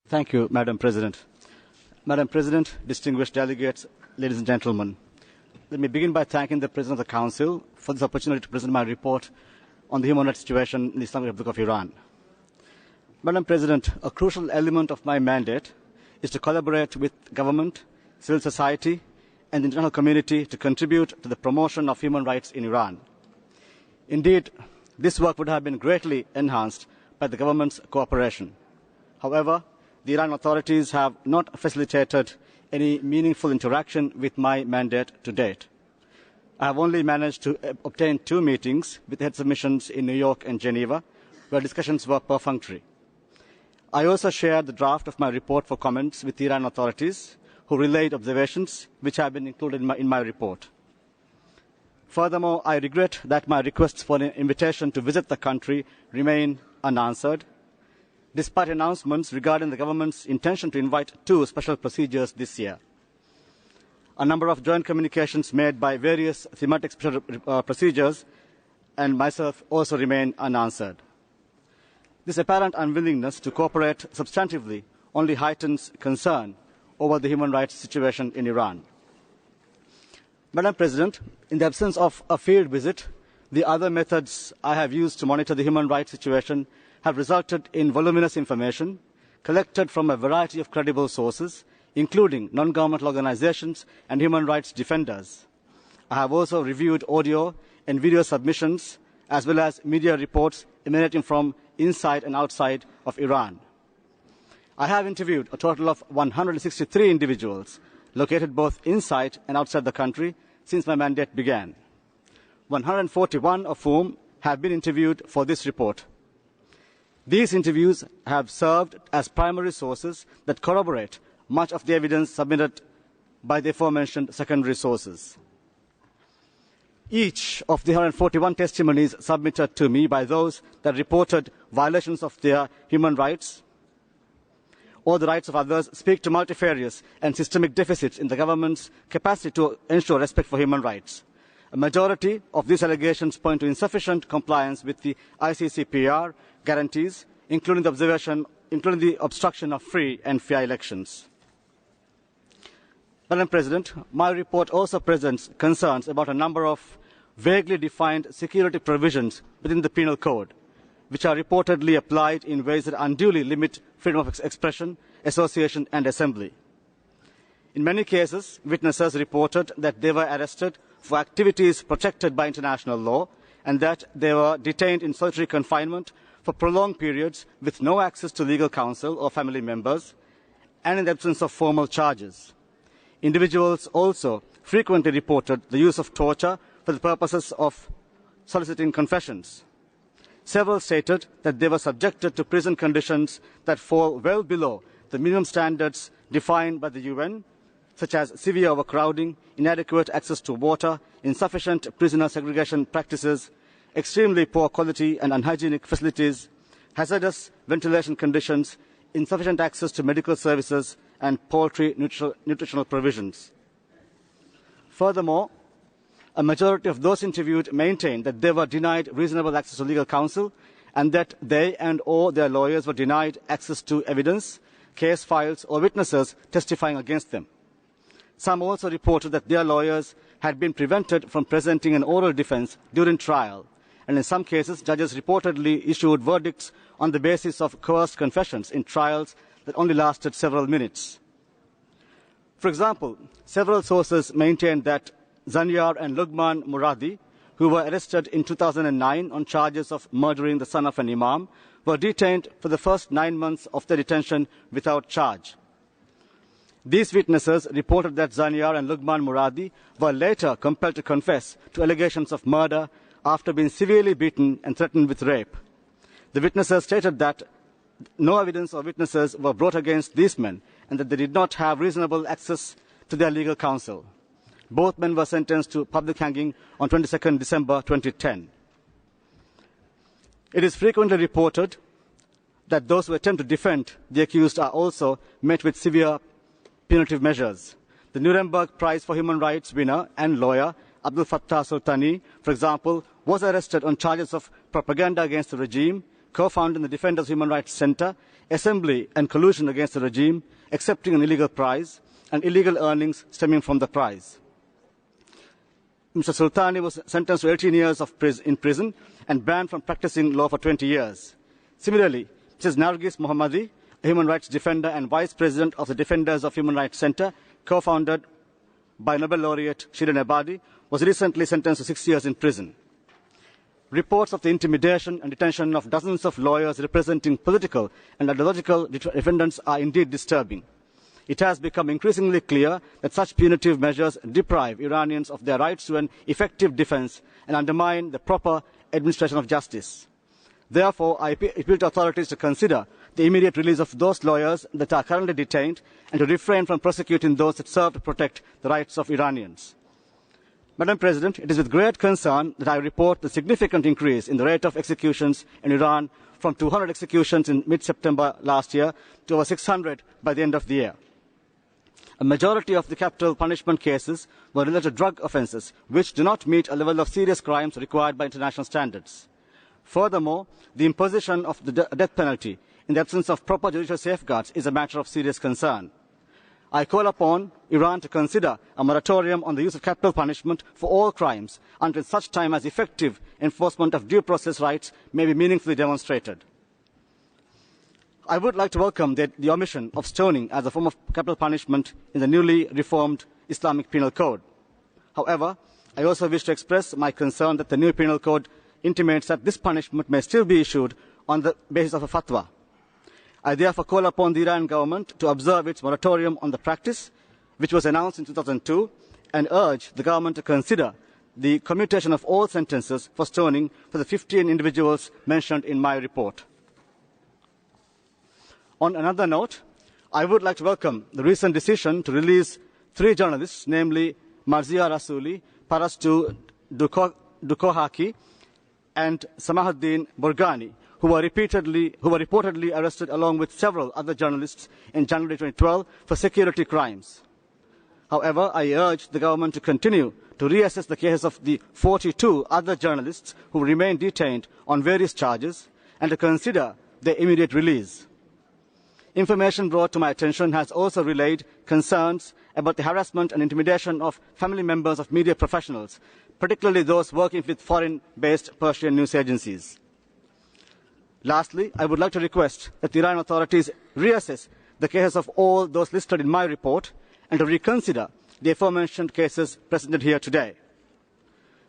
Thank you, Madam President. Madam President, distinguished delegates, ladies and gentlemen, let me begin by thanking the President of the Council for this opportunity to present my report on the human rights situation in the Islamic Republic of Iran. Madam President, a crucial element of my mandate is to collaborate with government, civil society, and the international community to contribute to the promotion of human rights in Iran. Indeed, this work would have been greatly enhanced by the government's cooperation. However, the Iranian authorities have not facilitated any meaningful interaction with my mandate to date. I have only managed to obtain 2 meetings with heads of missions in New York and Geneva, where discussions were perfunctory. I also shared the draft of my report for comments with the Iranian authorities, who relayed observations which have been included in my report. Furthermore, I regret that my requests for an invitation to visit the country remain unanswered, despite announcements regarding the government's intention to invite 2 special procedures this year. A number of joint communications made by various thematic special procedures and myself also remain unanswered. This apparent unwillingness to cooperate substantively only heightens concern over the human rights situation in Iran. Madam President, in the absence of a field visit, the other methods I have used to monitor the human rights situation have resulted in voluminous information collected from a variety of credible sources, including non-governmental organizations and human rights defenders. I have also reviewed audio and video submissions, as well as media reports emanating from inside and outside of Iran. I have interviewed a total of 163 individuals located both inside and outside the country since my mandate began, 141 of whom have been interviewed for this report. These interviews have served as primary sources that corroborate much of the evidence submitted by the aforementioned secondary sources. Each of the 141 testimonies submitted to me by those that reported violations of their human rights or the rights of others speak to multifarious and systemic deficits in the government's capacity to ensure respect for human rights. A majority of these allegations point to insufficient compliance with the ICCPR guarantees, including the obstruction of free and fair elections. Madam President, my report also presents concerns about a number of vaguely defined security provisions within the Penal Code, which are reportedly applied in ways that unduly limit freedom of expression, association and assembly. In many cases, witnesses reported that they were arrested for activities protected by international law and that they were detained in solitary confinement for prolonged periods with no access to legal counsel or family members and in the absence of formal charges. Individuals also frequently reported the use of torture for the purposes of soliciting confessions. Several stated that they were subjected to prison conditions that fall well below the minimum standards defined by the UN, such as severe overcrowding, inadequate access to water, insufficient prisoner segregation practices, extremely poor quality and unhygienic facilities, hazardous ventilation conditions, insufficient access to medical services, and paltry nutritional provisions. Furthermore, a majority of those interviewed maintained that they were denied reasonable access to legal counsel and that they and or their lawyers were denied access to evidence, case files, or witnesses testifying against them. Some also reported that their lawyers had been prevented from presenting an oral defense during trial, and in some cases, judges reportedly issued verdicts on the basis of coerced confessions in trials that only lasted several minutes. For example, several sources maintained that Zanyar and Lughman Muradi, who were arrested in 2009 on charges of murdering the son of an imam, were detained for the first 9 months of their detention without charge. These witnesses reported that Zanyar and Lughman Muradi were later compelled to confess to allegations of murder after being severely beaten and threatened with rape. The witnesses stated that no evidence or witnesses were brought against these men and that they did not have reasonable access to their legal counsel. Both men were sentenced to public hanging on 22nd December 2010. It is frequently reported that those who attempt to defend the accused are also met with severe punitive measures. The Nuremberg Prize for Human Rights winner and lawyer Abdul Fattah Sultani, for example, was arrested on charges of propaganda against the regime, co-founding the Defenders of Human Rights Center, assembly and collusion against the regime, accepting an illegal prize, and illegal earnings stemming from the prize. Mr. Sultani was sentenced to 18 years in prison and banned from practicing law for 20 years. Similarly, Mrs. Nargis Mohammadi, a human rights defender and vice president of the Defenders of Human Rights Center, co-founded by Nobel laureate Shirin Ebadi, was recently sentenced to 6 years in prison. Reports of the intimidation and detention of dozens of lawyers representing political and ideological defendants are indeed disturbing. It has become increasingly clear that such punitive measures deprive Iranians of their rights to an effective defense and undermine the proper administration of justice. Therefore, I appeal to authorities to consider the immediate release of those lawyers that are currently detained and to refrain from prosecuting those that serve to protect the rights of Iranians. Madam President, it is with great concern that I report the significant increase in the rate of executions in Iran from 200 executions in mid-September last year to over 600 by the end of the year. A majority of the capital punishment cases were related to drug offences, which do not meet a level of serious crimes required by international standards. Furthermore, the imposition of the death penalty in the absence of proper judicial safeguards is a matter of serious concern. I call upon Iran to consider a moratorium on the use of capital punishment for all crimes until such time as effective enforcement of due process rights may be meaningfully demonstrated. I would like to welcome the omission of stoning as a form of capital punishment in the newly reformed Islamic Penal Code. However, I also wish to express my concern that the new Penal Code intimates that this punishment may still be issued on the basis of a fatwa. I therefore call upon the Iran government to observe its moratorium on the practice, which was announced in 2002, and urge the government to consider the commutation of all sentences for stoning for the 15 individuals mentioned in my report. On another note, I would like to welcome the recent decision to release 3 journalists, namely Marzia Rasuli, Parastu Dukohaki, and Samahuddin Burgani, who were reportedly arrested along with several other journalists in January 2012 for security crimes. However, I urge the government to continue to reassess the cases of the 42 other journalists who remain detained on various charges and to consider their immediate release. Information brought to my attention has also relayed concerns about the harassment and intimidation of family members of media professionals, particularly those working with foreign-based Persian news agencies. Lastly, I would like to request that the Iranian authorities reassess the cases of all those listed in my report and to reconsider the aforementioned cases presented here today.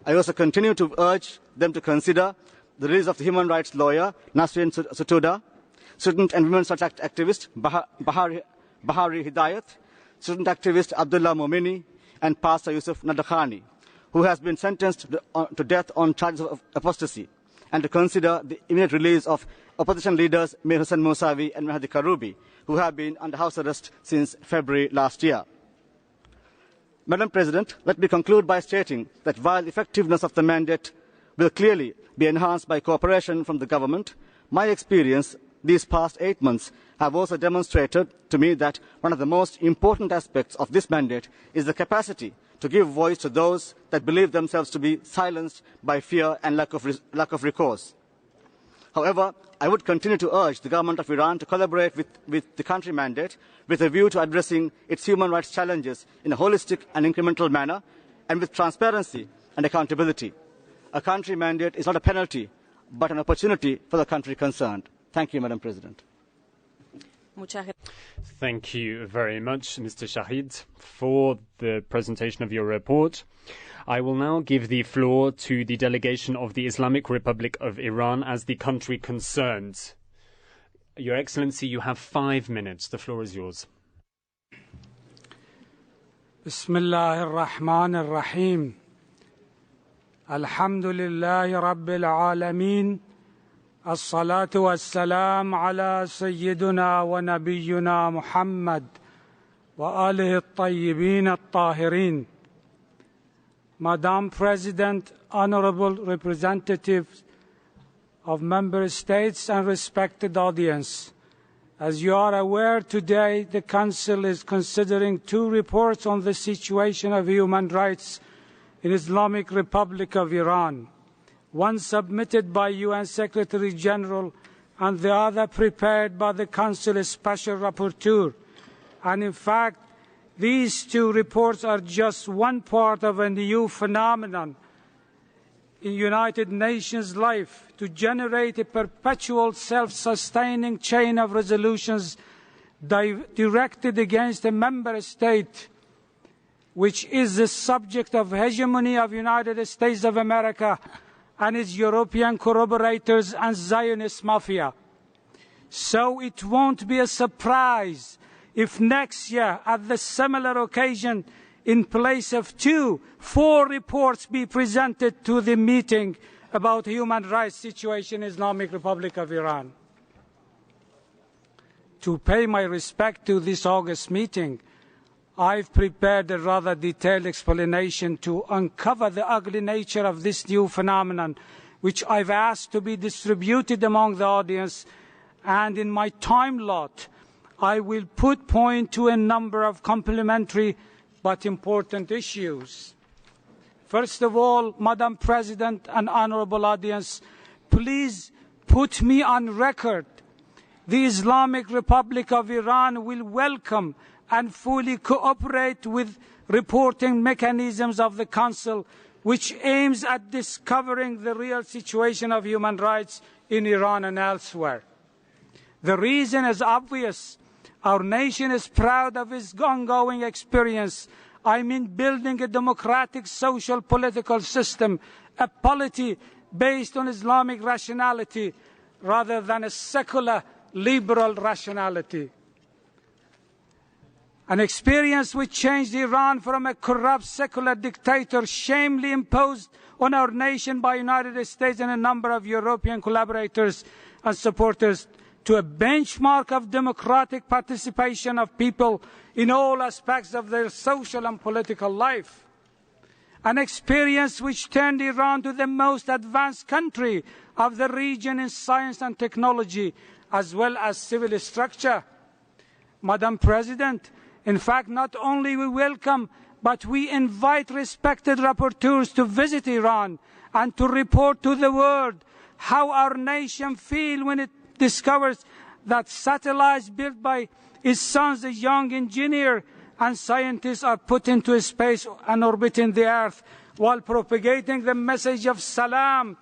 I also continue to urge them to consider the release of the human rights lawyer Nasrin Sotoudeh, student and women's rights activist Bahari Hidayat, student activist Abdullah Momini, and Pastor Yusuf Nadakhani, who has been sentenced to death on charges of apostasy, and to consider the immediate release of opposition leaders Mir Hussain Mousavi and Mehdi Karoubi, who have been under house arrest since February last year. Madam President, let me conclude by stating that while the effectiveness of the mandate will clearly be enhanced by cooperation from the government, my experience these past 8 months have also demonstrated to me that one of the most important aspects of this mandate is the capacity to give voice to those that believe themselves to be silenced by fear and lack of recourse. However, I would continue to urge the government of Iran to collaborate with the country mandate with a view to addressing its human rights challenges in a holistic and incremental manner and with transparency and accountability. A country mandate is not a penalty, but an opportunity for the country concerned. Thank you, Madam President. Thank you very much, Mr. Shahid, for the presentation of your report. I will now give the floor to the delegation of the Islamic Republic of Iran as the country concerned. Your Excellency, you have 5 minutes. The floor is yours. Bismillah ar-Rahman ar-Rahim. Alhamdulillahi Rabbil Alameen. الصلاة والسلام على سيدنا ونبينا محمد وآله الطيبين الطاهرين. Madam President, honorable representatives of member states and respected audience, as you are aware, today the Council is considering 2 reports on the situation of human rights in Islamic Republic of Iran. One submitted by UN Secretary General and the other prepared by the Council Special Rapporteur. And in fact, these two reports are just one part of a new phenomenon in United Nations life to generate a perpetual self-sustaining chain of resolutions directed against a member state which is the subject of hegemony of the United States of America and its European corroborators and Zionist mafia. So it won't be a surprise if next year, at the similar occasion, in place of 4 reports be presented to the meeting about human rights situation in Islamic Republic of Iran. To pay my respect to this August meeting, I've prepared a rather detailed explanation to uncover the ugly nature of this new phenomenon, which I've asked to be distributed among the audience, and in my time lot, I will point to a number of complementary but important issues. First of all, Madam President and honorable audience, please put me on record. The Islamic Republic of Iran will welcome and fully cooperate with reporting mechanisms of the Council, which aims at discovering the real situation of human rights in Iran and elsewhere. The reason is obvious. Our nation is proud of its ongoing experience. I mean building a democratic social political system, a polity based on Islamic rationality rather than a secular liberal rationality. An experience which changed Iran from a corrupt secular dictator shamefully imposed on our nation by the United States and a number of European collaborators and supporters to a benchmark of democratic participation of people in all aspects of their social and political life. An experience which turned Iran to the most advanced country of the region in science and technology, as well as civil structure. Madam President, in fact, not only we welcome, but we invite respected rapporteurs to visit Iran and to report to the world how our nation feels when it discovers that satellites built by his sons, a young engineer and scientists, are put into space and orbiting the Earth while propagating the message of Salam,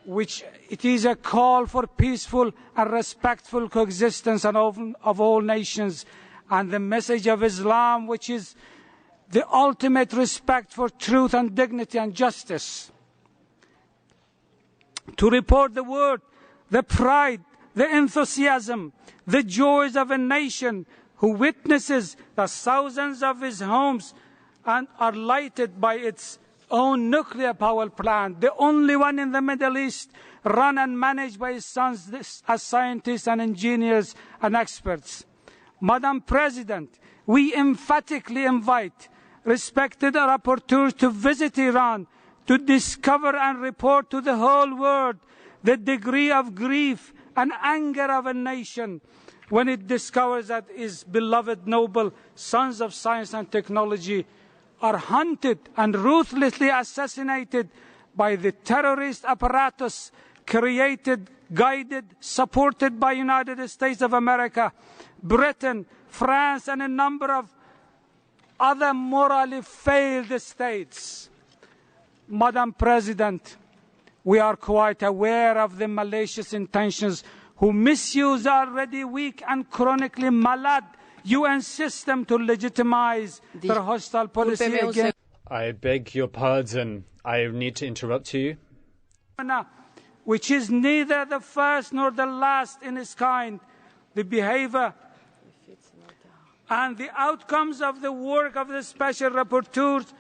which it is a call for peaceful and respectful coexistence of all nations, and the message of Islam, which is the ultimate respect for truth and dignity and justice. To report the word, the pride, the enthusiasm, the joys of a nation who witnesses that thousands of its homes are lighted by its own nuclear power plant, the only one in the Middle East run and managed by its sons as scientists and engineers and experts. Madam President, we emphatically invite respected rapporteurs to visit Iran to discover and report to the whole world the degree of grief and anger of a nation when it discovers that its beloved noble sons of science and technology are hunted and ruthlessly assassinated by the terrorist apparatus created, guided, supported by the United States of America, Britain, France, and a number of other morally failed states. Madam President, we are quite aware of the malicious intentions who misuse the already weak and chronically malad UN system to legitimize their hostile policy against. I beg your pardon. I need to interrupt you. Which is neither the first nor the last in its kind. The behavior and the outcomes of the work of the special rapporteurs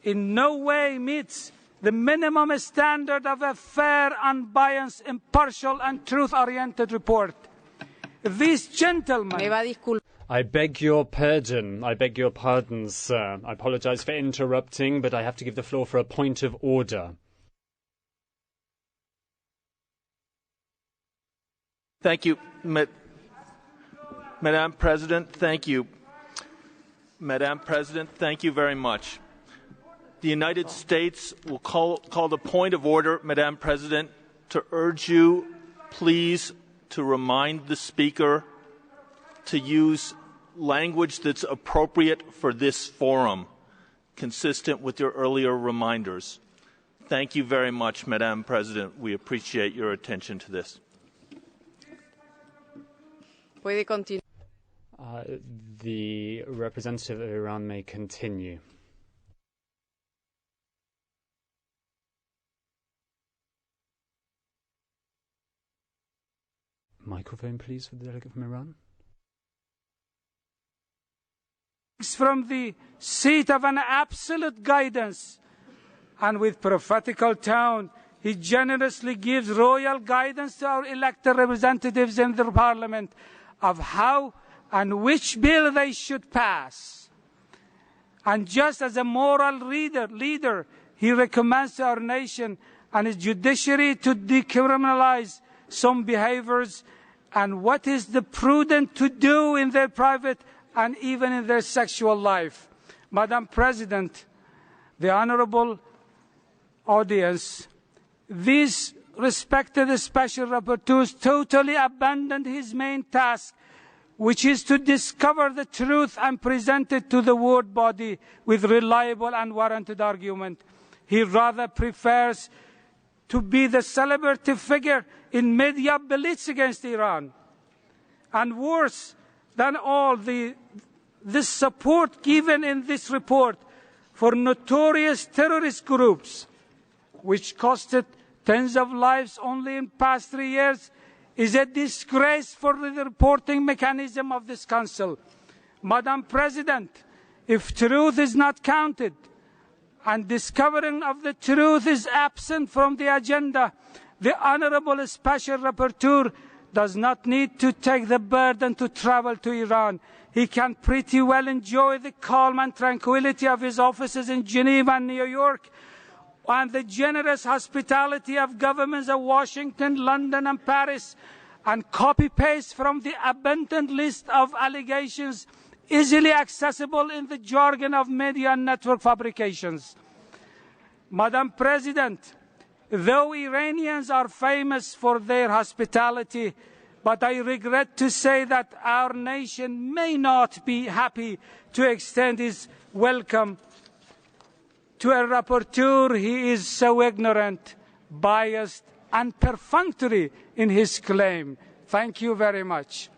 in no way meets the minimum standard of a fair, unbiased, impartial, and truth-oriented report. These gentlemen. I beg your pardon. I beg your pardon, sir. I apologize for interrupting, but I have to give the floor for a point of order. Thank you, Madam President. Thank you. Madam President, thank you very much. The United States will call the point of order, Madam President, to urge you, please to remind the speaker to use language that's appropriate for this forum, consistent with your earlier reminders. Thank you very much, Madam President. We appreciate your attention to this. The representative of Iran may continue. Microphone, please, for the delegate from Iran. From the seat of an absolute guidance, and with prophetical tone, he generously gives royal guidance to our elected representatives in the parliament of how and which bill they should pass. And just as a moral leader, he recommends to our nation and its judiciary to decriminalize some behaviors and what is the prudent to do in their private and even in their sexual life. Madam President, the honorable audience, these respected special rapporteurs totally abandoned his main task, which is to discover the truth and present it to the world body with reliable and warranted argument. He rather prefers to be the celebrity figure in media blitz against Iran. And worse than all, this support given in this report for notorious terrorist groups, which costed tens of lives only in past 3 years, is a disgrace for the reporting mechanism of this Council. Madam President, if truth is not counted and discovering of the truth is absent from the agenda, the Honourable Special Rapporteur does not need to take the burden to travel to Iran. He can pretty well enjoy the calm and tranquility of his offices in Geneva and New York, and the generous hospitality of governments of Washington, London and Paris, and copy-paste from the abundant list of allegations easily accessible in the jargon of media and network fabrications. Madam President, though Iranians are famous for their hospitality, but I regret to say that our nation may not be happy to extend its welcome to a rapporteur. He is so ignorant, biased, and perfunctory in his claim. Thank you very much.